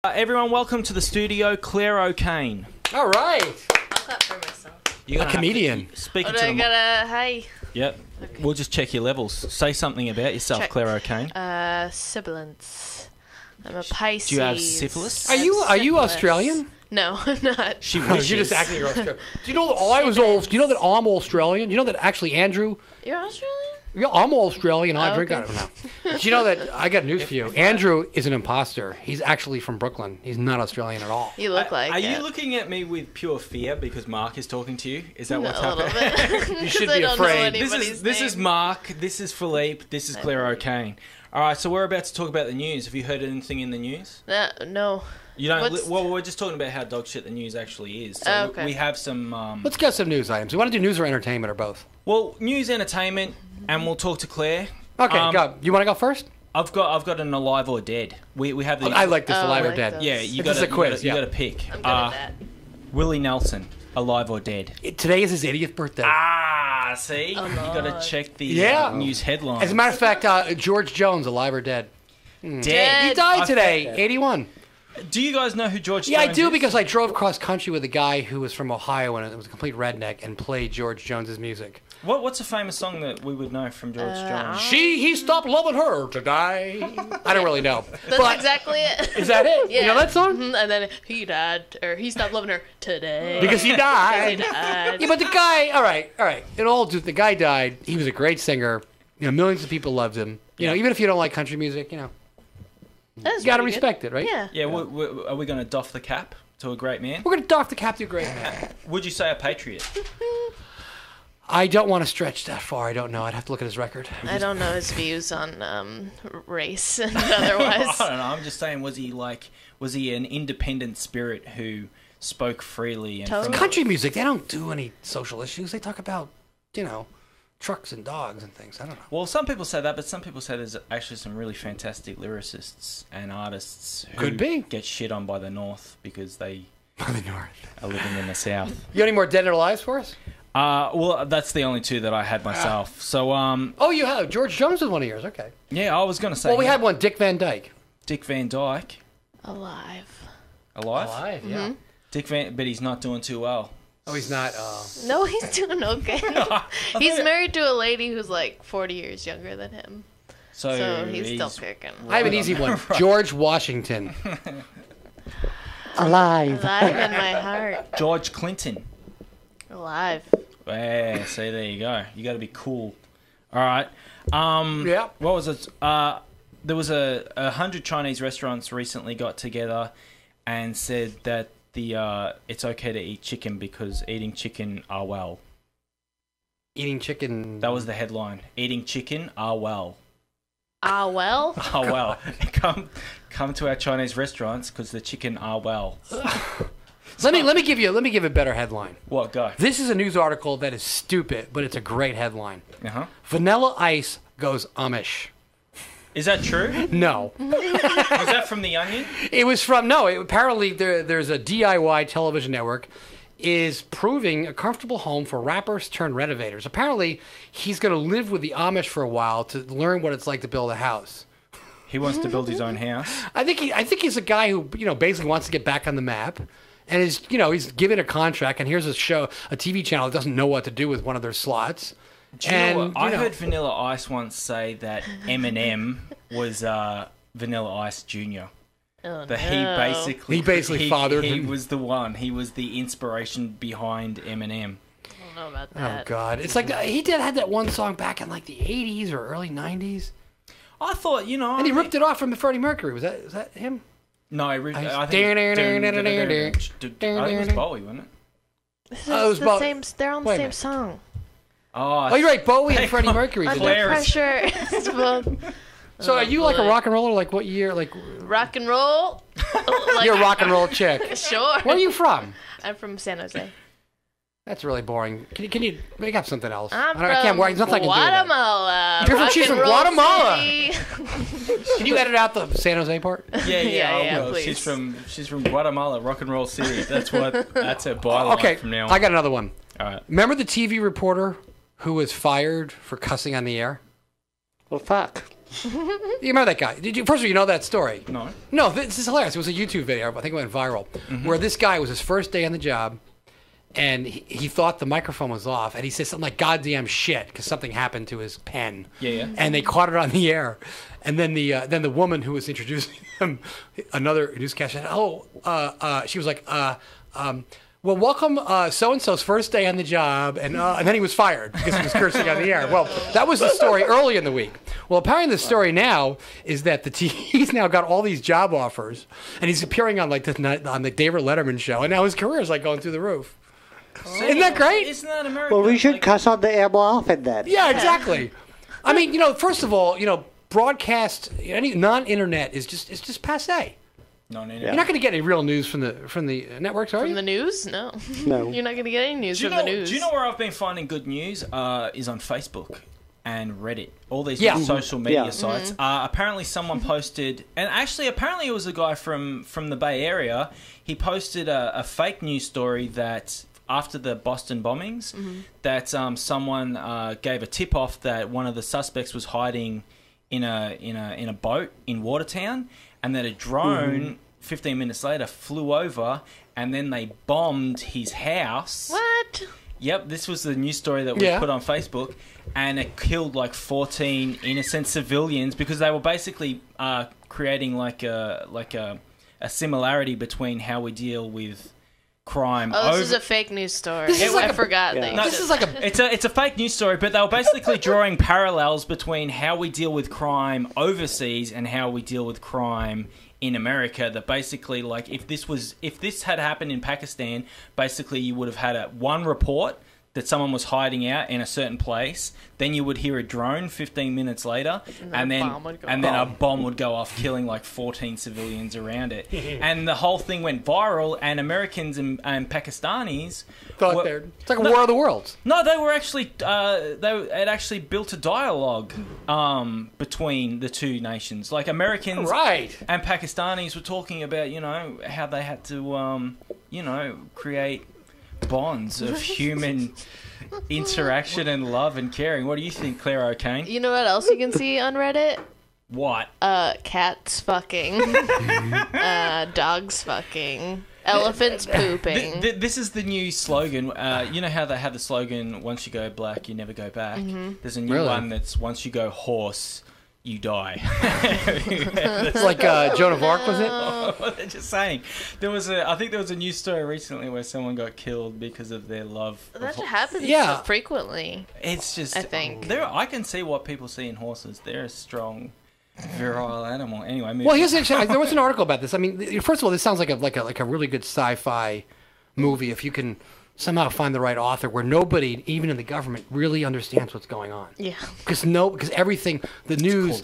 Everyone, welcome to the studio, Claire O'Kane. All right. I'll clap for myself. You're A comedian. Speaking Oh, to I the gotta, hi. Yep. Okay. We'll just check your levels. Say something about yourself, Check. Claire O'Kane. Sibilance. I'm a Pisces. Do you have syphilis? Are you Syphilis. Australian? No, I'm not. She You're wishes. just acting you're Australian. Do you know that Do you know that I'm Australian? Do you know that actually Andrew? You're Australian? Yeah, I'm Australian. I Oh, drink. okay. I don't know. Do you know that? I got news for you. Andrew is an imposter. He's actually from Brooklyn. He's not Australian at all. You look like Are it. you looking at me with pure fear because Mark is talking to you? Is that what's a little happening? bit. You should 'Cause I be don't know afraid. anybody's This is name. Mark. This is Philippe. This is Claire O'Kane. All right, so we're about to talk about the news. Have you heard anything in the news? No. You don't. What's- Well, we're just talking about how dog shit the news actually is. So Oh, okay. we have some. Let's get some news items. We want to do news or entertainment or both. Well, news, entertainment, and we'll talk to Claire. Okay, go. You want to go first? I've got an alive or dead. We have the. I like this. Oh, Alive I or like dead. those. Yeah, you This got is a quiz, You yeah. got to pick. I'm good at that. Willie Nelson, alive or dead? Today is his 80th birthday. Ah, see, Oh, you got to no. check the Yeah. news headlines. As a matter of fact, George Jones, alive or dead? dead. He died I today, bet. 81. Do you guys know who George? Yeah, I Jones do is? because I drove cross country with a guy who was from Ohio and it was a complete redneck and played George Jones's music. What's a famous song that we would know from George Jones? He stopped loving her today. I don't really know. That's But exactly it. is that it? Yeah. You know that song? Mhm, and then he died, or he stopped loving her today. Because he He died. died. Yeah, but the guy, all right. The guy died. He was a great singer. You know, millions of people loved him. You know, even if you don't like country music, you know, That's you got to pretty good. respect it, right? Yeah. Yeah, are we going to doff the cap to a great man? We're going to dock the cap to a great man. Would you say a patriot? I don't want to stretch that far. I don't know. I'd have to look at his record. I don't know his views on race and I otherwise. don't know. I'm just saying, was he an independent spirit who spoke freely and Totally. from Country music, they don't do any social issues. They talk about, you know, trucks and dogs and things. I don't know. Well, some people say that, but some people say there's actually some really fantastic lyricists and artists who Could be. get shit on by the North because they The North. are living in the South. You got any more dead or alive for us? Well, that's the only two that I had myself. So, Oh, you have. George Jones was one of yours. Okay. yeah, I was going to say. Well, we yeah, had one, Dick Van Dyke. Dick Van Dyke Alive. alive. yeah. But he's not doing too well. Oh, he's not. No, he's doing okay. He's married to a lady who's like 40 years younger than him. So he's still kicking. I have an easy one. George Washington. Alive. Alive in my heart. George Clinton. Alive. Yeah, see, there you go. You got to be cool. All right. Yeah. What was it? There was 100 Chinese restaurants recently got together and said that it's okay to eat chicken because eating chicken are well. Eating chicken. That was the headline. Eating chicken are well. Ah, well. Are well. Come to our Chinese restaurants because the chicken are well. Let me give a better headline. What, go? This is a news article that is stupid, but it's a great headline. Uh-huh. Vanilla Ice goes Amish. Is that true? No. Was that from The Onion? It was from apparently there's a DIY television network is proving a comfortable home for rappers turned renovators. Apparently, he's going to live with the Amish for a while to learn what it's like to build a house. He wants to build his own house. I think he's a guy who basically wants to get back on the map, and he's given a contract. And here's a TV channel that doesn't know what to do with one of their slots. Do you know what? I heard Vanilla Ice once say that Eminem was Vanilla Ice Jr. Oh, That no. He basically fathered He him. was the one. He was the inspiration behind Eminem. I don't know about Oh that. God, it's like he had that one song back in like the '80s or early '90s, I thought, and he ripped it off from the Freddie Mercury. Was that him? No, I think it was Bowie, wasn't it? This is it was the about- same. They're on the wait a same minute. song. Oh, Oh, you're right. Bowie and Hey, Freddie Mercury did Under that. Claire is- pressure. It's both So are you like a boy. rock and roller? Like what year? Like rock and roll. Like, you're a rock and roll chick. Sure. Where are you from? I'm from San Jose. That's really boring. Can you make up something else? I'm from I can't work. There's nothing I can do with that. Guatemala. You're from- Rock she's and from roll Guatemala. city. Can you edit out the San Jose part? yeah, Yeah, I will. please. She's from Guatemala, rock and roll city. That's her byline Okay, from now on. I got another one. All right. Remember the TV reporter who was fired for cussing on the air? Well, fuck. You remember that guy? First of all, you know that story? No. No, this is hilarious. It was a YouTube video. I think it went viral, where this guy was his first day on the job, and he thought the microphone was off, and he said something like "goddamn shit" because something happened to his pen. Yeah. And they caught it on the air, and then the woman who was introducing him, another newscaster, said, she was like, well, welcome so-and-so's first day on the job, and then he was fired because he was cursing on the air. Well, that was the story early in the week. Well, apparently the story now is that he's now got all these job offers, and he's appearing on on the David Letterman show, and now his career is like going through the roof. Isn't that great? Isn't that American? Well, we should cuss on the air more often then. Yeah, exactly. I mean, first of all, broadcast, any non-internet is just passe. Non-internet. You're not going to get any real news from the networks, are you? From the news? No. No. You're not going to get any news from the news. Do you know where I've been finding good news? Is on Facebook and Reddit. All these social media sites. Apparently someone posted, and actually apparently it was a guy from the Bay Area. He posted a fake news story that after the Boston bombings, that someone gave a tip off that one of the suspects was hiding in a boat in Watertown, and that a drone 15 minutes later flew over, and then they bombed his house. What? Yep, this was the news story that we put on Facebook, and it killed like 14 innocent civilians because they were basically creating like a similarity between how we deal with crime. Oh, this is a fake news story. I forgot. No, this is like it's a fake news story, but they were basically drawing parallels between how we deal with crime overseas and how we deal with crime in America. That basically, like, if this had happened in Pakistan, basically you would have had one report that someone was hiding out in a certain place, then you would hear a drone 15 minutes later, and then a bomb would go off, killing like 14 civilians around it. And the whole thing went viral, and Americans and Pakistanis thought it's like a war of the worlds. No, they were actually it actually built a dialogue between the two nations. Like Americans and Pakistanis were talking about how they had to create bonds of human interaction and love and caring. What do you think, Claire O'Kane? You know what else you can see on Reddit? What? Cats fucking. Dogs fucking. Elephants pooping. This is the new slogan. You know how they have the slogan, once you go black, you never go back? There's a new one that's, once you go horse, you die. It's like Joan of Arc, was it? Oh, they're just saying. I think there was a news story recently where someone got killed because of their love. That happens frequently. It's just, I think. I can see what people see in horses. They're a strong, virile animal. Anyway, well, here's actually, there was an article about this. I mean, first of all, this sounds like a really good sci-fi movie if you can somehow find the right author where nobody, even in the government, really understands what's going on. Yeah. Because everything, the news,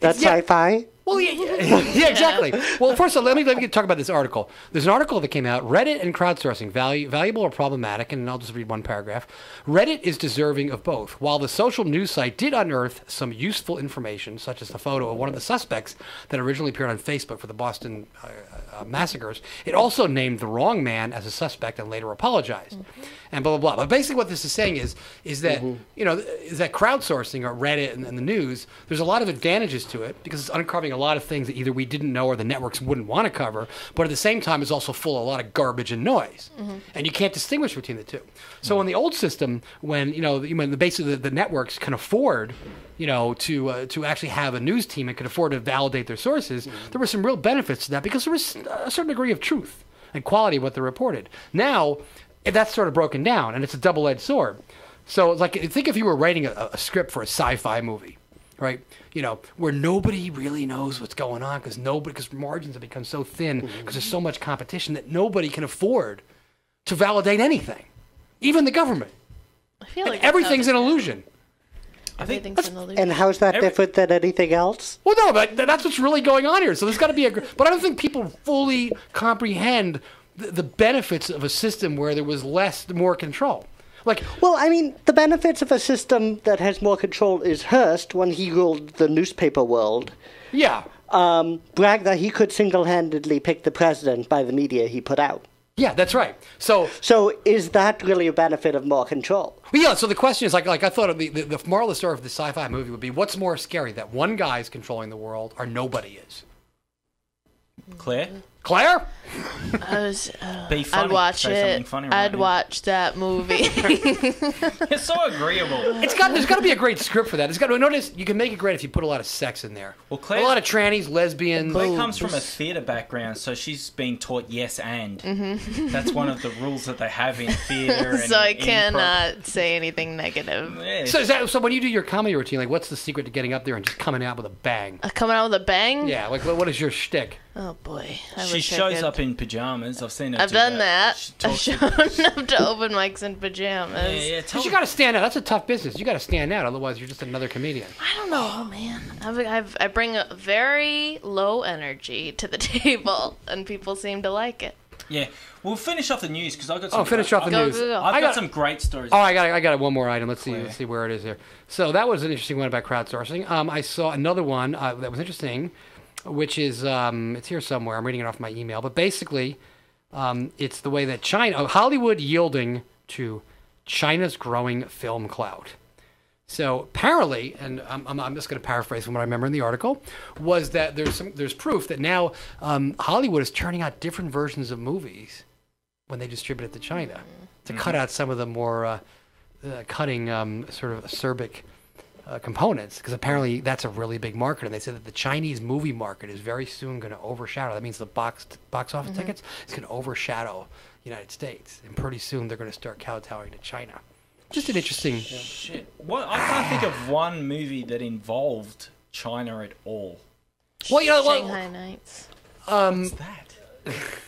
that's sci-fi. Well, yeah, exactly. Well, first of all, let me talk about this article. There's an article that came out, Reddit and crowdsourcing, valuable or problematic, and I'll just read one paragraph. Reddit is deserving of both. While the social news site did unearth some useful information, such as the photo of one of the suspects that originally appeared on Facebook for the Boston massacres, it also named the wrong man as a suspect and later apologized. And blah, blah, blah. But basically what this is saying is that, is that crowdsourcing or Reddit and the news, there's a lot of advantages to it because it's uncovering a lot of things that either we didn't know or the networks wouldn't want to cover, but at the same time it's also full of a lot of garbage and noise. And you can't distinguish between the two. So in the old system, when, basically the networks can afford to actually have a news team and could afford to validate their sources, there were some real benefits to that because there was a certain degree of truth and quality of what they reported. Now, that's sort of broken down, and it's a double-edged sword. So, think if you were writing a script for a sci-fi movie, right? Where nobody really knows what's going on because margins have become so thin because there's so much competition that nobody can afford to validate anything, even the government. I feel like everything's an illusion. And how's that different than anything else? Well, no, but that's what's really going on here. So there's got to be but I don't think people fully comprehend the benefits of a system where there was more control. The benefits of a system that has more control is Hearst, when he ruled the newspaper world. Yeah. Bragged that he could single-handedly pick the president by the media he put out. Yeah, that's right. So is that really a benefit of more control? Well, yeah. So the question is like I thought the moral of the story of the sci-fi movie would be: what's more scary, that one guy is controlling the world, or nobody is? Claire? I'd watch it. I'd watch that movie. It's so agreeable. There's got to be a great script for that. It's got to notice you can make it great if you put a lot of sex in there. Well, Claire, a lot of trannies, lesbians. Claire comes from a theatre background, so she's being taught yes and. Mm-hmm. That's one of the rules that they have in theatre. So I cannot say anything negative. Yeah. So when you do your comedy routine, like what's the secret to getting up there and just coming out with a bang? Coming out with a bang? Yeah. Like what is your shtick? Oh boy. She shows up in pajamas. I've seen her. I've done that. I've shown up to open mics in pajamas. Yeah. Because you got to stand out. That's a tough business. You got to stand out. Otherwise, you're just another comedian. I don't know, man. I bring a very low energy to the table, and people seem to like it. Yeah, we'll finish off the news because I got some. Finish off the news. Go. I've got some great stories. Oh, I got one more item. Let's see where it is here. So that was an interesting one about crowdsourcing. I saw another one that was interesting, which is it's here somewhere. I'm reading it off my email, but basically, it's the way that Hollywood yielding to China's growing film clout. So apparently, and I'm just going to paraphrase from what I remember in the article, was that there's proof that now Hollywood is turning out different versions of movies when they distribute it to China to cut out some of the more cutting sort of acerbic components, because apparently that's a really big market, and they said that the Chinese movie market is very soon going to overshadow. That means the box office tickets is going to overshadow the United States, and pretty soon they're going to start kowtowing to China. Just an interesting... Shit. What? I can't think of one movie that involved China at all. Well, you know, Shanghai Nights. What's that?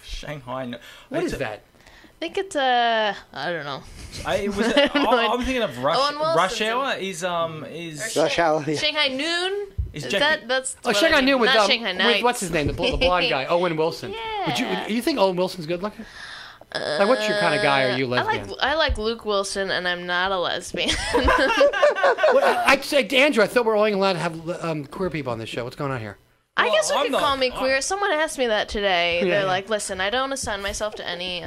Shanghai. What is that? I think it's I don't know. I'm thinking of Rush Hour. Is Rush Hour? Yeah. Shanghai Noon. That's Shanghai Noon with Shanghai Nights. with what's his name, the blonde guy, Owen Wilson. Yeah. You think Owen Wilson's good looking? Like, what's your kind of guy? Are you lesbian? I like Luke Wilson, and I'm not a lesbian. I'd say, Andrew, I thought we were only allowed to have queer people on this show. What's going on here? I guess you could call me queer. Someone asked me that today. They're like, listen, I don't assign myself to any,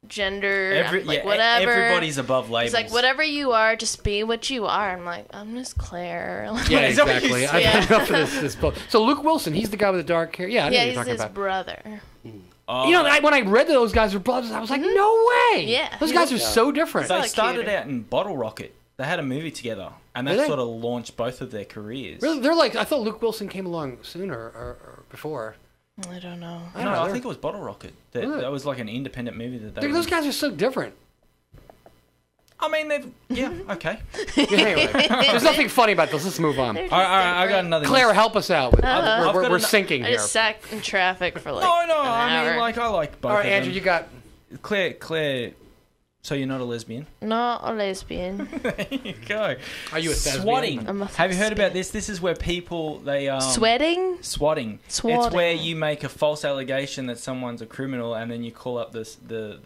gender, whatever. Everybody's above labels. He's like, whatever you are, just be what you are. I'm like, I'm just Claire. Yeah, exactly. I've had enough of this book. So Luke Wilson, he's the guy with the dark hair. Yeah, I know what you're talking about. He's his brother. You know, when I read that those guys were brothers, I was like, no way. Yeah. Those guys are so different. They started out in Bottle Rocket. They had a movie together, and that sort of launched both of their careers. Really? They're like, I thought Luke Wilson came along sooner or before. I don't know. I think it was Bottle Rocket. That was like an independent movie that they... Those guys are so different. I mean, okay. Anyway, there's nothing funny about this. Let's move on. All right, I got another... Claire, help us out. We're sinking here. I just sat in traffic for like No, an hour. I mean, I like both All right, of Andrew, them. you got... Claire, so you're not a lesbian? Not a lesbian. There you go. Are you a thespian? Swatting. I'm a Have you heard thespian. about this? This is where people, they... Sweating? Swatting. It's where you make a false allegation that someone's a criminal, and then you call up the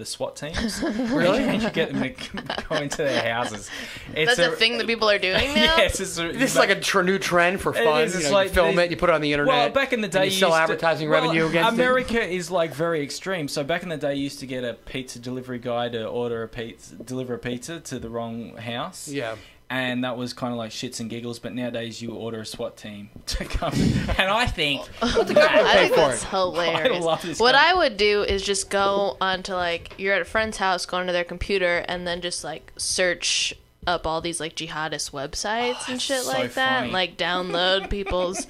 SWAT teams. Really? And you get them to go into their houses. That's a thing that people are doing now? Yes. This is like a new trend for fun. It is. You film it, you put it on the internet. Well, back in the day, and you sell advertising revenue against America is like very extreme. So back in the day, you used to get a pizza delivery guy to deliver a pizza to the wrong house. Yeah. And that was kind of like shits and giggles, but nowadays you order a SWAT team to come. And I think... What's the government pay for that's it? hilarious. I love this What guy. I would do is just go onto, like, you're at a friend's house, go onto their computer, and then just, like, search up all these, like, jihadist websites and shit so like that, funny. and, like, download people's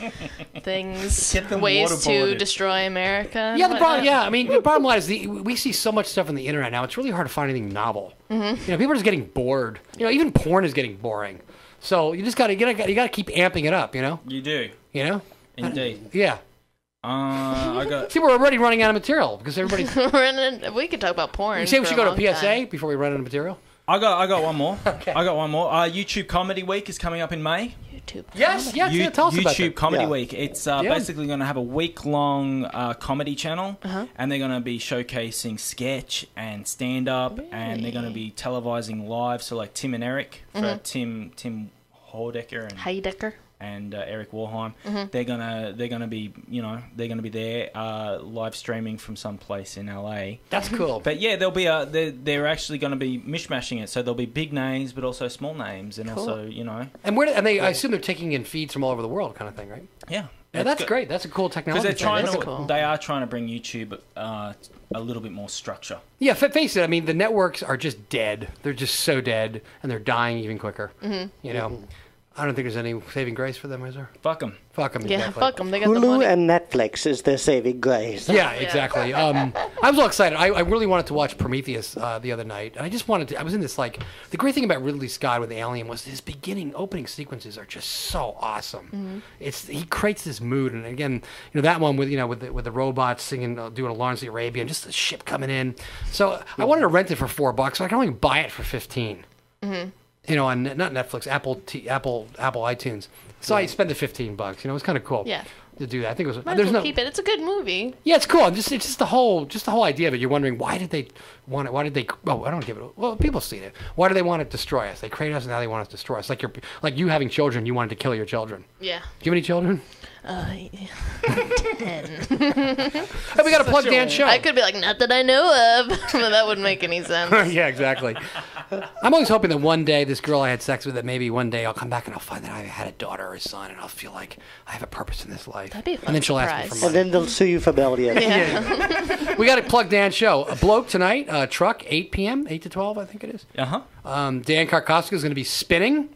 things, Get them ways to waterboarded. destroy America. and Yeah, the problem. whatnot. Yeah, I mean, the bottom line is we see so much stuff on the internet now. It's really hard to find anything novel. Mm-hmm. You know, people are just getting bored. You know, even porn is getting boring. So you just gotta keep amping it up. You know. You do. You know. Indeed. Yeah. I got... See, we're already running out of material because everybody's. We could talk about porn. You say we for should a go to long PSA time. before we run out of material. I got one more. Okay. I got one more. YouTube Comedy Week is coming up in May. YouTube. Yes. Yeah. Tell us about YouTube that. Comedy Yeah. Week. It's basically going to have a week-long comedy channel, and they're going to be showcasing sketch and stand-up, and they're going to be televising live. So like Tim and Eric for Tim Heidecker and Eric Warheim. They're gonna be there live streaming from some place in LA. That's cool. But yeah, they're actually going to be mishmashing it. So there'll be big names, but also small names, and also And I assume they're taking in feeds from all over the world, kind of thing, right? Yeah. Yeah, that's great. That's a cool technology. Because they are trying to bring YouTube a little bit more structure. Yeah, face it. I mean, the networks are just dead. They're just so dead, and they're dying even quicker. You know, I don't think there's any saving grace for them, is there? Fuck them. Fuck them. Yeah, exactly. fuck them. They got the Hulu money. and Netflix is their saving grace. Yeah, exactly. I was all excited. I really wanted to watch Prometheus the other night. And I just wanted to. I was in this the great thing about Ridley Scott with Alien was his opening sequences are just so awesome. He creates this mood, and again, that one with with the robots singing, doing Lawrence of Arabia, and just the ship coming in. So I wanted to rent it for $4, so I can only buy it for $15. On not Netflix, Apple iTunes. So I spent the $15. It was kind of cool. Yeah. To do that, I think it was. Might as well keep it. It's a good movie. Yeah, it's cool. It's just the whole idea of it. You're wondering why did they want it? Why did they? Oh, I don't give it. Well, people see it. Why do they want to destroy us? They create us, and now they want us to destroy us. Like you having children, you wanted to kill your children. Yeah. Do you have any children? 10. Hey, we got to plug Dan's show. I could be like, not that I know of, but that wouldn't make any sense. Yeah, exactly. I'm always hoping that one day this girl I had sex with, that maybe one day I'll come back and I'll find that I had a daughter or a son, and I'll feel like I have a purpose in this life. That'd be a fun And then she'll ask me for surprise. money. And then they'll sue you for belly. We got to plug Dan's show. A Bloke tonight, Truck, 8 p.m., 8 to 12, I think it is. Dan Karkoska is going to be spinning.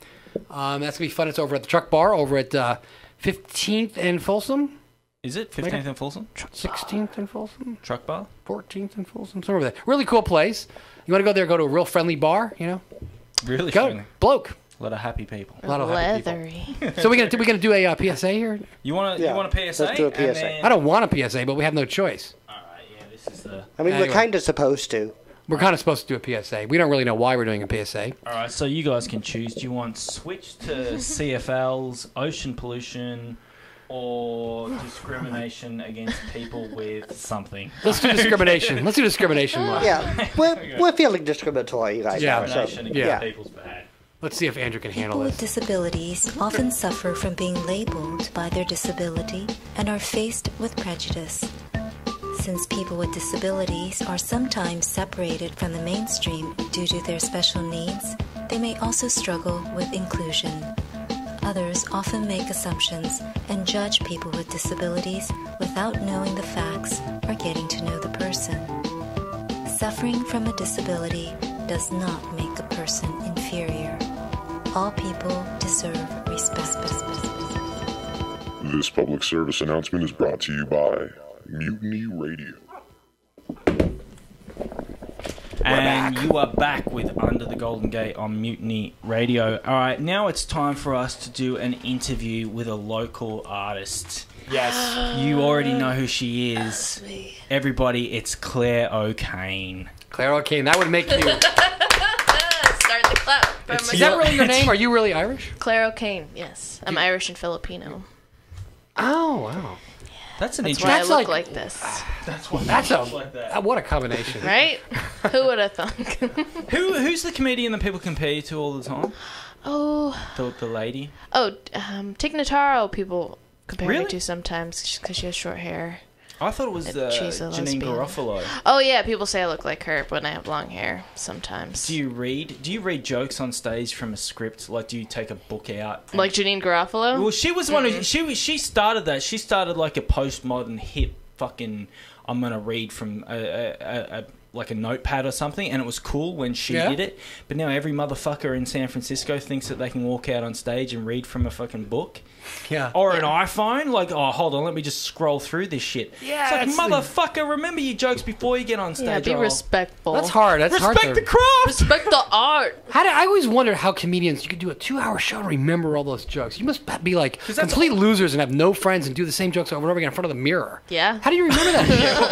That's going to be fun. It's over at the Truck Bar over at 15th and Folsom. Is it 15th and Folsom? 16th and Folsom? Truck Bar? 14th and Folsom? Somewhere over there. Really cool place. You want to go there, go to a real friendly bar, Really Go. friendly. Bloke. A lot of happy people. A lot of happy Leathery. people. So we gonna do a PSA here? You want a PSA? let's do a PSA. And then... I don't want a PSA, but we have no choice. All right, yeah, this is the... I mean, Anyway. we're kind of supposed to. We're kind of supposed to do a PSA. We don't really know why we're doing a PSA. All right, so you guys can choose. Do you want switch to CFLs, ocean pollution, or discrimination against people with something? Let's do discrimination. Let's do discrimination one. Yeah, we're feeling discriminatory right Yeah. now. So, Discrimination against yeah. people's bad. Let's see if Andrew can handle People with this. disabilities often suffer from being labeled by their disability and are faced with prejudice. Since people with disabilities are sometimes separated from the mainstream due to their special needs, they may also struggle with inclusion. Others often make assumptions and judge people with disabilities without knowing the facts or getting to know the person. Suffering from a disability does not make a person inferior. All people deserve respect. This public service announcement is brought to you by Mutiny Radio. And you are back with Under the Golden Gate on Mutiny Radio. All right, now it's time for us to do an interview with a local artist. Yes. You already know who she is. Everybody, it's Claire O'Kane. Claire O'Kane, that would make you... Start the clap. Is that really your name? Are you really Irish? Claire O'Kane, yes. I'm Irish and Filipino. Oh, wow. That's an That's why I interesting... look like this. What a combination. Right? Who would have thunk? Who's the comedian that people compare you to all the time? Oh, The lady? Tig Notaro people compare Really? me to sometimes because she has short hair. I thought it was She's a Janine lesbian. Garofalo. Oh yeah, people say I look like her when I have long hair sometimes. Do you read jokes on stage from a script? Like, do you take a book out? and- Like Janine Garofalo? Well, she was one of she started that. She started like a postmodern hip fucking. I'm gonna read from a like a notepad or something, and it was cool when she did it. But now every motherfucker in San Francisco thinks that they can walk out on stage and read from a fucking book. Yeah. Or an iPhone, like, oh, hold on, let me just scroll through this shit. Yeah, it's like, motherfucker, remember your jokes before you get on stage. Yeah, be oh. respectful. That's hard. That's hard. Respect the craft! Respect the art. I always wondered how comedians, you could do a 2-hour show and remember all those jokes. You must be like that's complete losers and have no friends and do the same jokes over and over again in front of the mirror. Yeah. How do you remember that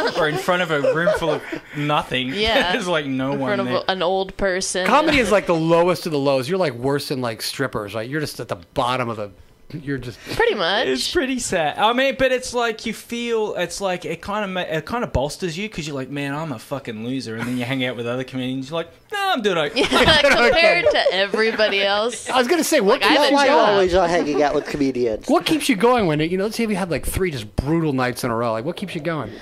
shit? Or in front of a room full of nothing. Yeah. There's like no In one front there. of an old person. Comedy is like the lowest of the lows. You're like worse than like strippers, right? You're just at the bottom of the you're just Pretty much. It's pretty sad. I mean, but it's like you feel it's like it kind of bolsters you because you're like, man, I'm a fucking loser, and then you hang out with other comedians, you're like, nah, I'm doing okay. Compared to everybody else. I was gonna say, what Like, I That's why I job. always are hanging out with comedians. what keeps you going when let's say we had like 3 just brutal nights in a row? Like, what keeps you going?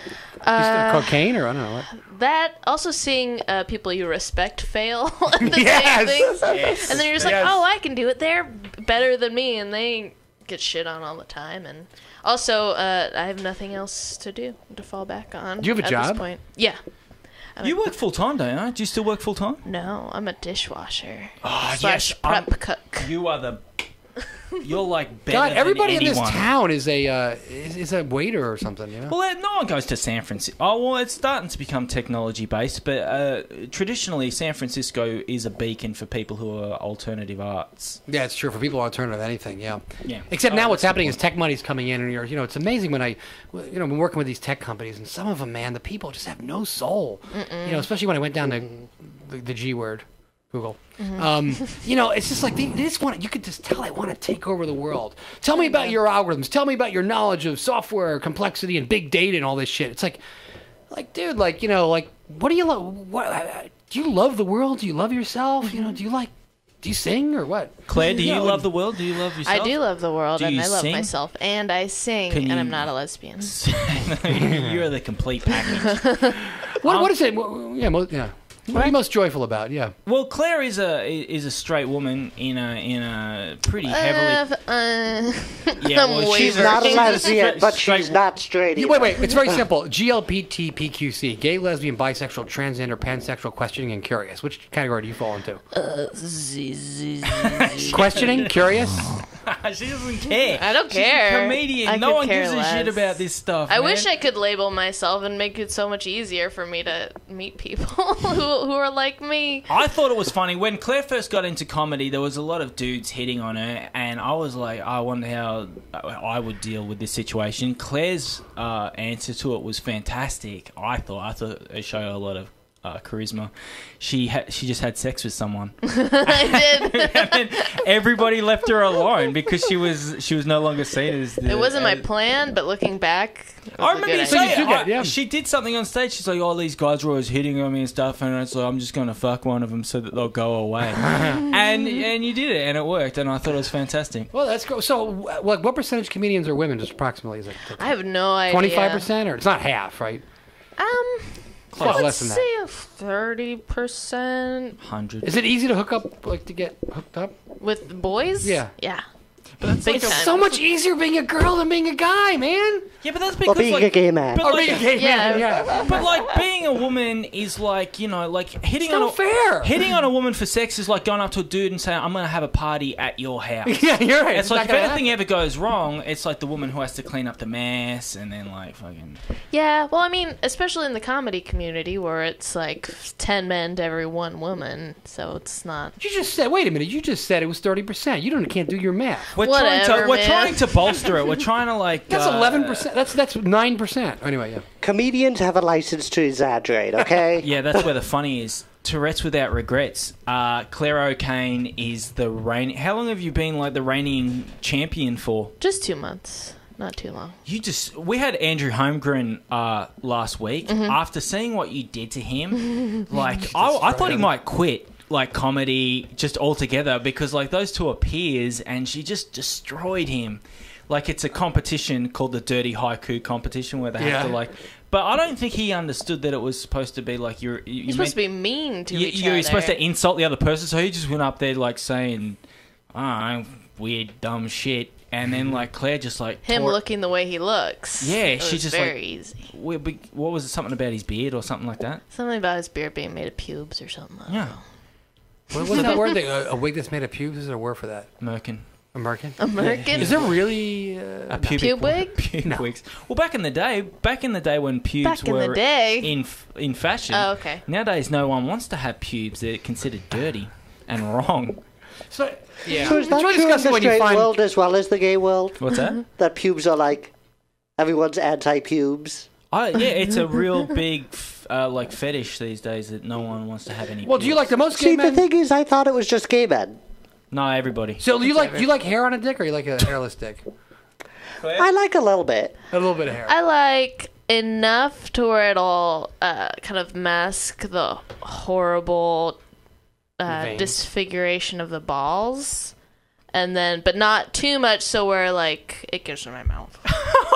Just cocaine or I don't know what. That, also seeing people you respect fail at the Yes. same things. Yes. And then you're just like, oh, I can do it. They're better than me, and they get shit on all the time. And also, I have nothing else to do to fall back on. Do you have a at job? This point. Yeah. You work full time, don't you? Do you still work full time? No, I'm a dishwasher. Oh, slash prep cook. You are the. You're like better God, everybody than in this anyone. town is a waiter or something. You know. Well, no one goes to San Francisco. Oh, well, it's starting to become technology based, but traditionally, San Francisco is a beacon for people who are alternative arts. Yeah, it's true for people who alternative anything. Yeah. Yeah. Except now, what's that's the happening point. is tech money's coming in, and it's amazing when been working with these tech companies, and some of them, man, the people just have no soul. Especially when I went down to the G word, Google. It's just like they just want. You could just tell they want to take over the world. Tell me about your algorithms. Tell me about your knowledge of software complexity and big data and all this shit. It's like, dude, what do you love? What do you love the world? Do you love yourself? Do you sing or what? Claire, do you love the world? Do you love yourself? I do love the world, Do and you I love sing? myself, and I sing, Can and you- I'm not a lesbian. You're the complete package. What is it? Yeah. What are you most joyful about? Yeah. Well, Claire is a straight woman in a pretty heavily. I'm She's wavering. not a lesbian, but Straight- she's not straight either. Wait. It's very simple. GLPTPQC: gay, lesbian, bisexual, transgender, pansexual, questioning, and curious. Which category do you fall into? Questioning, curious. She doesn't care. I don't She's care. a comedian. I no could one care gives a shit less. about this stuff. I man. wish I could label myself and make it so much easier for me to meet people who are like me. I thought it was funny when Claire first got into comedy. There was a lot of dudes hitting on her, and I was like, I wonder how I would deal with this situation. Claire's answer to it was fantastic. I thought it showed a lot of charisma. She just had sex with someone. I did. And then everybody left her alone because she was no longer seen as. It wasn't my plan, but looking back, it was I a remember good you idea. saying do that, yeah. she did something on stage. She's like, "Oh, these guys were always hitting on me and stuff," and it's like, "I'm just going to fuck one of them so that they'll go away." and you did it, and it worked, and I thought it was fantastic. Well, that's cool. So, what percentage of comedians are women? Just approximately, is it I have no idea. 25%, or it's not half, right? It's a lot less than that. Say 30% 100. Is it easy to hook up, to get hooked up? with boys. Yeah. Yeah. But Big It's time. so much easier being a girl than being a guy, man. yeah, but that's Or because being a gay man. But Or like, being a gay man, yeah. but like being a woman is like hitting It's on not fair. Hitting on a woman for sex is like going up to a dude and saying, "I'm going to have a party at your house." Yeah, you're right. It's like not if gonna anything happen. ever goes wrong, it's like the woman who has to clean up the mess and then like fucking. Yeah. Well, I mean, especially in the comedy community where it's like 10 men to every 1 woman, so it's not. You just said, wait a minute, you just said it was 30%. You can't do your math. We're Whatever, we're man. trying to bolster it. We're trying to like. That's 11%. That's 9%. Anyway, yeah. Comedians have a license to exaggerate, okay? Yeah, that's where the funny is. Tourette's without regrets. Claire O'Kane is the reigning. How long have you been like the reigning champion for? Just 2 months. Not too long. We had Andrew Holmgren last week. Mm-hmm. After seeing what you did to him, like I thought he might quit like comedy just altogether because like those two are peers, and she just destroyed him. Like it's a competition called the Dirty Haiku competition where they have to like. But I don't think he understood that it was supposed to be like you're supposed to be mean to each you're other. supposed to insult the other person, so he just went up there like saying, weird dumb shit. And then, like, Claire just, like... Him looking the way he looks. Yeah, It she was just, very like... easy. What was it? Something about his beard or something like that? Something about his beard being made of pubes or something. I don't Yeah. know. What's that word? A wig that's made of pubes? Is there a word for that? Merkin. American? American? Is there really... A pubic Pube wig? Pubic wigs. Well, back in the day when pubes Back in were the day? in fashion. Oh, okay. Nowadays, no one wants to have pubes. They're considered dirty and wrong. So, yeah. So is that It's really true in disgusting the when you straight find... world as well as the gay world? What's that? That pubes are like, everyone's anti-pubes. Oh, yeah, it's a real big like fetish these days that no one wants to have any. Well, do you pubes. like the most gay See, men? the thing is, I thought it was just gay men. No, everybody. So do you like hair on a dick, or you like a hairless dick? I like a little bit. A little bit of hair. I like enough to where it'll kind of mask the horrible disfiguration of the balls, and then, but not too much so where like it goes in my mouth.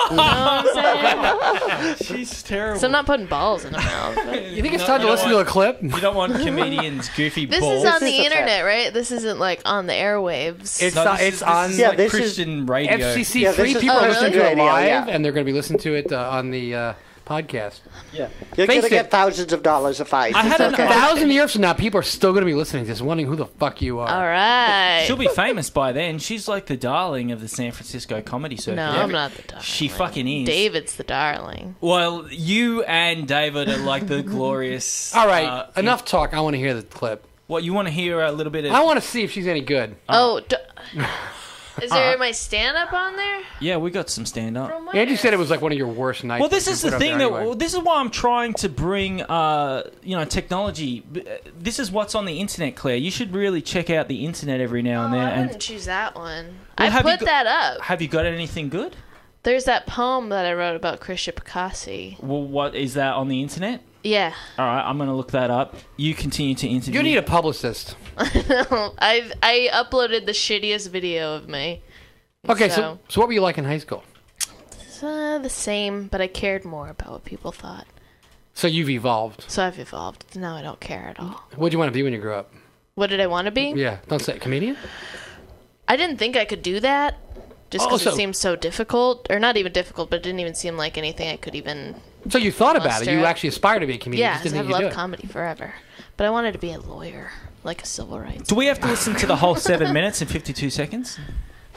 You know what I'm saying? She's terrible. So I'm not putting balls in the mouth. You think it's time to listen to a clip? You don't want comedians' goofy This balls. is on This the is a internet, right? This isn't like on the airwaves. It's No, on. this It's is on. Yeah, like this is Christian radio. FCC Yeah, free. this is People are Christian listening to it radio, live, yeah. and they're going to be listening to it on the podcast. Yeah. You're Face going to it. get thousands of dollars a fight. I had It's okay. 1,000 years from now, people are still going to be listening to this, wondering who the fuck you are. All right. She'll be famous by then. She's like the darling of the San Francisco comedy circuit. No, I'm not the darling. She fucking is. David's the darling. Well, you and David are like the glorious. All right, enough talk. I want to hear the clip. What, you want to hear a little bit of? I want to see if she's any good. Is there my stand-up on there? Yeah, we got some stand up. From where? Andy said it was like one of your worst nights. Well, this that you is the put up thing there that anyway. this is why I'm trying to bring, technology. This is what's on the internet, Claire. You should really check out the internet every now and then. I And wouldn't choose that one. Well, I have you put got- that up. have you got anything good? There's that poem that I wrote about Krisha Pikasi. Well, what is that on the internet? Yeah. All right, I'm going to look that up. You continue to interview. You need a publicist. I uploaded the shittiest video of me. Okay, so what were you like in high school? The same, but I cared more about what people thought. So you've evolved. So I've evolved. Now I don't care at all. What did you want to be when you grew up? What did I want to be? Yeah, don't say comedian. I didn't think I could do that. Just because Also- it seemed so difficult. Or not even difficult, but it didn't even seem like anything I could even... So you thought about it. You Muster. actually aspired to be a comedian. Yeah, just because didn't I've think you loved could do it. comedy forever. But I wanted to be a lawyer, like a civil rights. Do we have to listen to the whole 7 minutes and 52 seconds?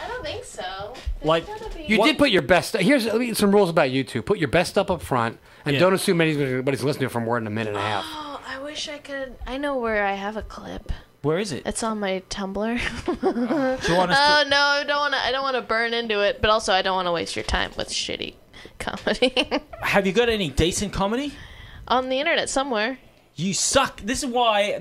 I don't think so. Like, You did put your best. Here's some rules about YouTube. Put your best stuff up front, and Yeah. don't assume anybody's listening to it for more than a minute and a half. Oh, I wish I could. I know where I have a clip. where is it? It's on my Tumblr. Do you want us Oh no, I don't want to burn into it, but also I don't want to waste your time with shitty comedy have you got any decent comedy? on the internet somewhere. You suck. This is why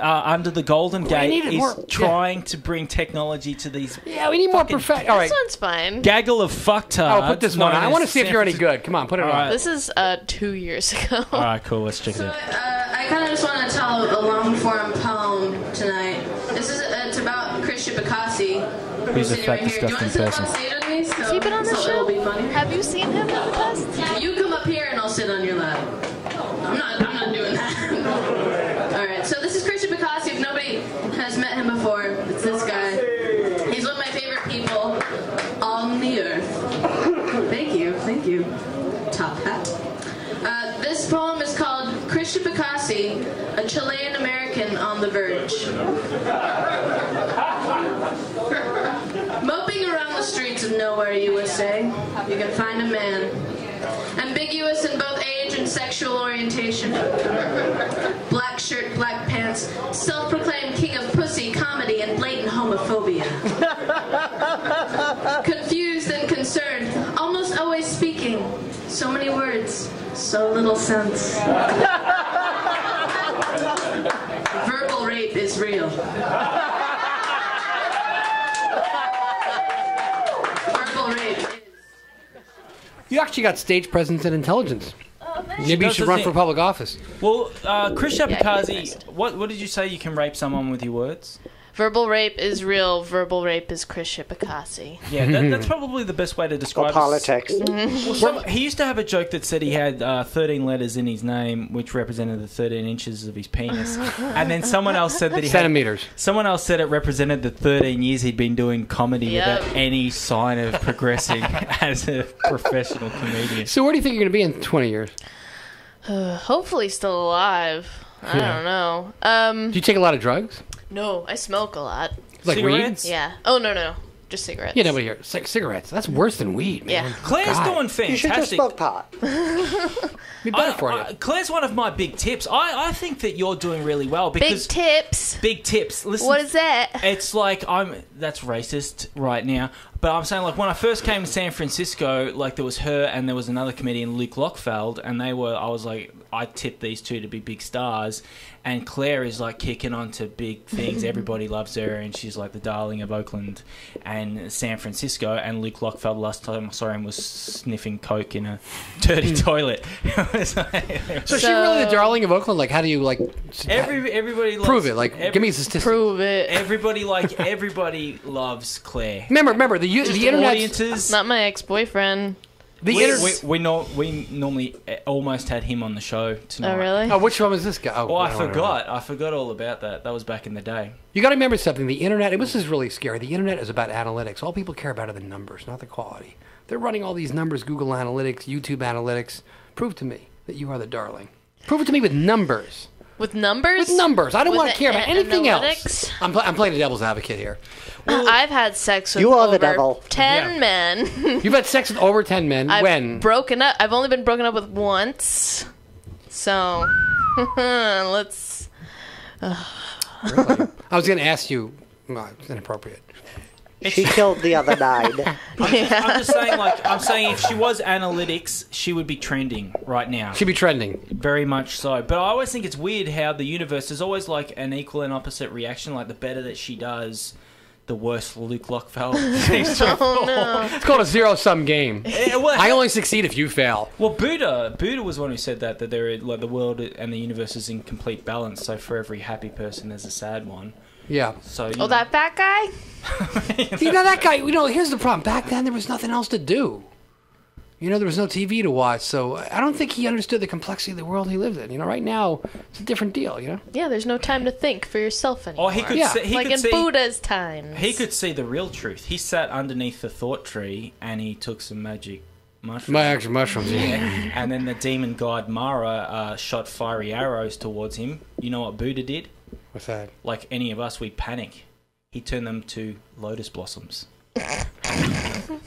Under the Golden Gate needed is more- trying to bring technology to these Yeah, we need more perfect. All right, This one's fine. gaggle of fucktards. I'll put this one on. known I as want to see if San you're any Francisco- good. Come on, put it All on. right. This is 2 years ago. All right, cool. Let's check it out. I kind of just want to tell a long-form poem tonight. It's about Krisha Pikasi. Who's a sitting fat, right here. Do you want to disgusting sit up on stage with me? Has he been on the so show? It'll be funny. Have you seen him in the past? You come up here and I'll sit on your lap. I'm not doing that. All right. So this is Krisha Pikasi. If nobody has met him before, it's this guy. He's one of my favorite people on the earth. Thank you. Top hat. This poem is called Krisha Pikasi, a Chilean American on the verge. Moping around the streets of nowhere, USA, you can find a man. Ambiguous in both age and sexual orientation. Black shirt, black pants, self-proclaimed king of pussy, comedy, and blatant homophobia. Confused and concerned, almost always speaking. So many words, so little sense. Verbal rape is real. Verbal rape is... You actually got stage presence and intelligence. Maybe you does, should run doesn't for public office. Well, Krisha Yeah, Pikasi, he's what did you say? You can rape someone with your words? Verbal rape is real. Verbal rape is Krisha Pikasi. Yeah, that's probably the best way to describe Or politics. Well, he used to have a joke that said he had 13 letters in his name, which represented the 13 inches of his penis. And then someone else said that he had... Centimeters. Someone else said it represented the 13 years he'd been doing comedy Yep. without any sign of progressing as a professional comedian. So where do you think you're going to be in 20 years? Hopefully still alive. I don't know. Do you take a lot of drugs? No, I smoke a lot. Like Cigarettes? Yeah. Oh, no. Just cigarettes. weed? Yeah, nobody here. It's like cigarettes. That's worse than weed, man. Yeah. Claire's God. doing You should just fantastic. smoke pot. Be better for you. Claire's one of my big tips. I think that you're doing really well Big because... tips. Big tips. Listen, What is that? It's like that's racist right now. But I'm saying, like, when I first came to San Francisco, like, there was her and there was another comedian, Luke Lockfeld, and I was like, I tipped these two to be big stars, and Claire is, like, kicking on to big things. Everybody loves her, and she's, like, the darling of Oakland and San Francisco, and Luke Lockfeld, last time I saw him, was sniffing coke in a dirty toilet. So she's really the darling of Oakland? Like, how do you, like... Everybody loves... Prove it. Like, give me a statistic. Prove it. Everybody loves Claire. Remember, the internet... Audiences... Not my ex-boyfriend. We normally almost had him on the show tonight. Oh, really? Oh, which one was this guy? Oh, I forgot. I forgot all about that. That was back in the day. You got to remember something. The internet, and this is really scary. The internet is about analytics. All people care about are the numbers, not the quality. They're running all these numbers, Google Analytics, YouTube Analytics. Prove to me that you are the darling. Prove it to me with numbers. With numbers? With numbers. I don't want to care about anything analytics? else. I'm playing the devil's advocate here. I've had sex with You are the over devil. 10 men. You've had sex with over 10 men. When? Broken up. I've only been broken up with once. So, let's... Really? I was going to ask you... No, it's inappropriate. She killed the other 9. I'm just saying, like, if she was analytics, she would be trending right now. She'd be trending. Very much so. But I always think it's weird how the universe is always like an equal and opposite reaction. Like, the better that she does, the worse Luke Lockfeld seems to fall. no. It's called a zero-sum game. Well, I only succeed if you fail. Well, Buddha was one who said that there, like, the world and the universe is in complete balance. So for every happy person, there's a sad one. Yeah. So that fat guy? That guy, here's the problem. Back then, there was nothing else to do. There was no TV to watch, so I don't think he understood the complexity of the world he lived in. Right now, it's a different deal, Yeah, there's no time to think for yourself anymore. Oh, he could see, like in Buddha's times. He could see the real truth. He sat underneath the thought tree and he took some magic mushrooms. Magic mushrooms, yeah. And then the demon god Mara shot fiery arrows towards him. You know what Buddha did? What's that? Like any of us, we'd panic. He turned them to lotus blossoms.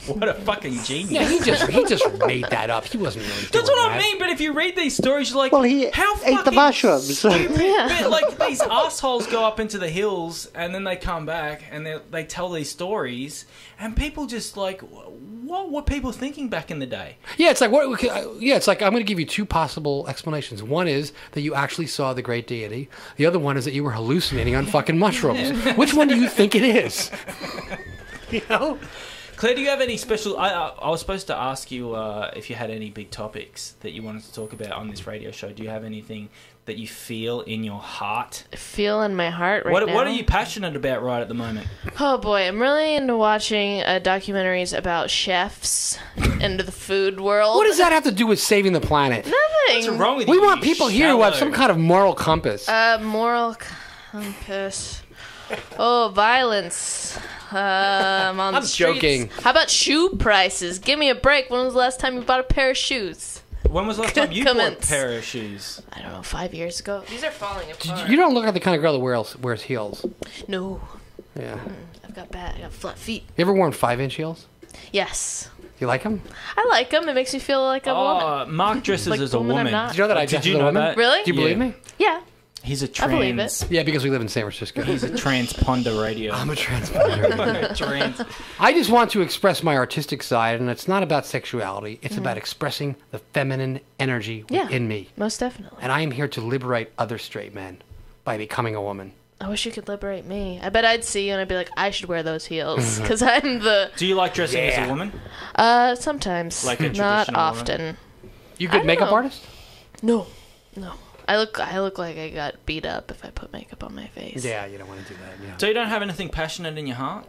What a fucking genius. Yeah, he just made that up. He wasn't really doing That's what that. I mean, but if you read these stories, you're like, Well, he how ate the fucking mushrooms. stupid. But, like, these assholes go up into the hills and then they come back and they tell these stories and people just like, what were people thinking back in the day? Yeah, it's like I'm going to give you two possible explanations. One is that you actually saw the great deity. The other one is that you were hallucinating on fucking mushrooms. Which one do you think it is? Claire, do you have any special... I was supposed to ask you if you had any big topics that you wanted to talk about on this radio show. Do you have anything that you feel in your heart? Feel in my heart right now? What are you passionate about right at the moment? Oh boy, I'm really into watching documentaries about chefs into the food world. What does that have to do with saving the planet? Nothing. What's wrong with We you? want people here who have some kind of moral compass. Moral compass. Oh, violence. On the I'm streets. joking. How about shoe prices? Give me a break. When was the last time you bought a pair of shoes? When was the last time you bought a Comments. pair of shoes? I don't know, 5 years ago. These are falling apart. You don't look like the kind of girl that wears heels. No. Yeah. I got flat feet. You ever worn 5-inch heels? Yes. You like them? I like them. It makes me feel like a woman. Mark dresses Like as a woman I'm woman. not. Did you know that I Did dress you as a know woman? that? Really? Do you believe Yeah. me? Yeah. He's a I believe trans... it. Yeah, because we live in San Francisco. He's a transponder radio. I'm a transponder. Trans. I just want to express my artistic side, and it's not about sexuality. It's about expressing the feminine energy within me. Most definitely. And I am here to liberate other straight men by becoming a woman. I wish you could liberate me. I bet I'd see you and I'd be like, I should wear those heels because I'm the. Do you like dressing as a woman? Sometimes. Like a not traditional often. woman? You I good don't makeup know. artist? No. I look like I got beat up if I put makeup on my face. Yeah, you don't want to do that. Yeah. So you don't have anything passionate in your heart?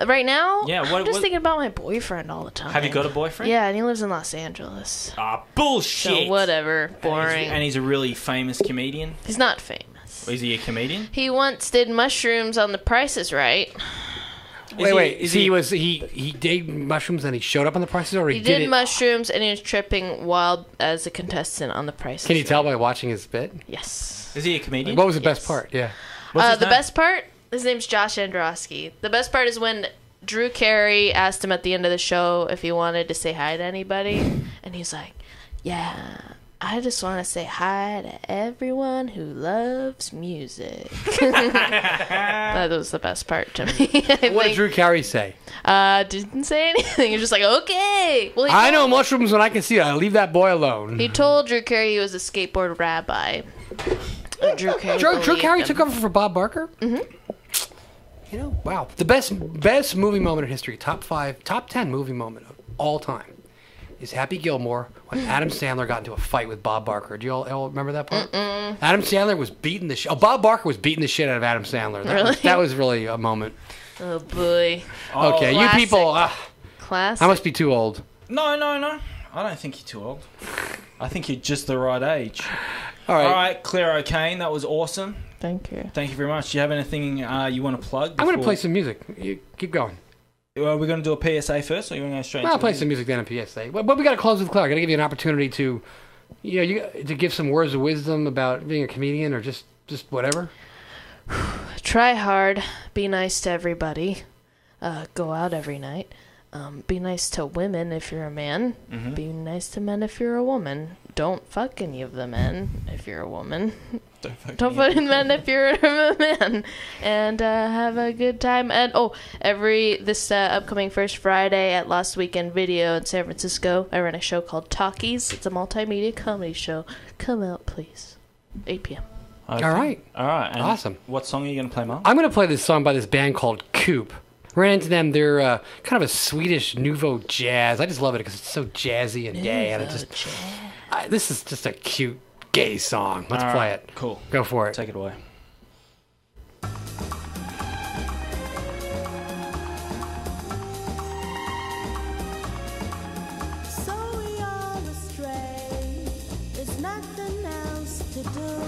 Right now, Yeah, I'm just thinking about my boyfriend all the time. Have you got a boyfriend? Yeah, and he lives in Los Angeles. Ah, bullshit. So whatever, boring. And he's a really famous comedian. He's not famous. Is he a comedian? He once did mushrooms on The Price is Right. Wait. He did mushrooms and he showed up on the prices, or He did mushrooms and he was tripping wild as a contestant on The Price. Can you tell by watching his bit? Yes. Is he a comedian? What was the best part? Yeah. What's his The name? best part, his name's Josh Androsky. The best part is when Drew Carey asked him at the end of the show if he wanted to say hi to anybody, and he's like, yeah, I just want to say hi to everyone who loves music. That was the best part to me. What did Drew Carey say? Didn't say anything. He was just like, okay. Well, I know mushrooms when I can see it. I leave that boy alone. He told Drew Carey he was a skateboard rabbi. Drew Carey took over for Bob Barker? Mm-hmm. You know, wow. The best movie moment in history, top 10 movie moment of all time, is Happy Gilmore when Adam Sandler got into a fight with Bob Barker. Do you all remember that part? Adam Sandler was beating the shit. Oh, Bob Barker was beating the shit out of Adam Sandler. That was really a moment. Oh, boy. Okay, classic. You people. Classic. I must be too old. No. I don't think you're too old. I think you're just the right age. All right, Claire O'Kane, that was awesome. Thank you. Thank you very much. Do you have anything you want to plug? I'm going to play some music. You keep going. Are we going to do a PSA first, or are you going to go straight? I'll play some music then, a PSA. But we got to close with Claire. I got to give you an opportunity to, to give some words of wisdom about being a comedian, or just whatever. Try hard. Be nice to everybody. Go out every night. Be nice to women if you're a man. Mm-hmm. Be nice to men if you're a woman. Don't fuck any of the men if you're a woman. Don't fuck men if you're a man. And have a good time. And this upcoming first Friday at Lost Weekend Video in San Francisco, I run a show called Talkies. It's a multimedia comedy show. Come out, please. 8 p.m. Okay. All right. And awesome. What song are you going to play, Mark? I'm going to play this song by this band called Coop. Ran into them. They're kind of a Swedish nouveau jazz. I just love it because it's so jazzy and gay. And this is just a cute gay song. Let's play it. Cool. Go for it. Take it away. So we all astray. There's nothing else to do.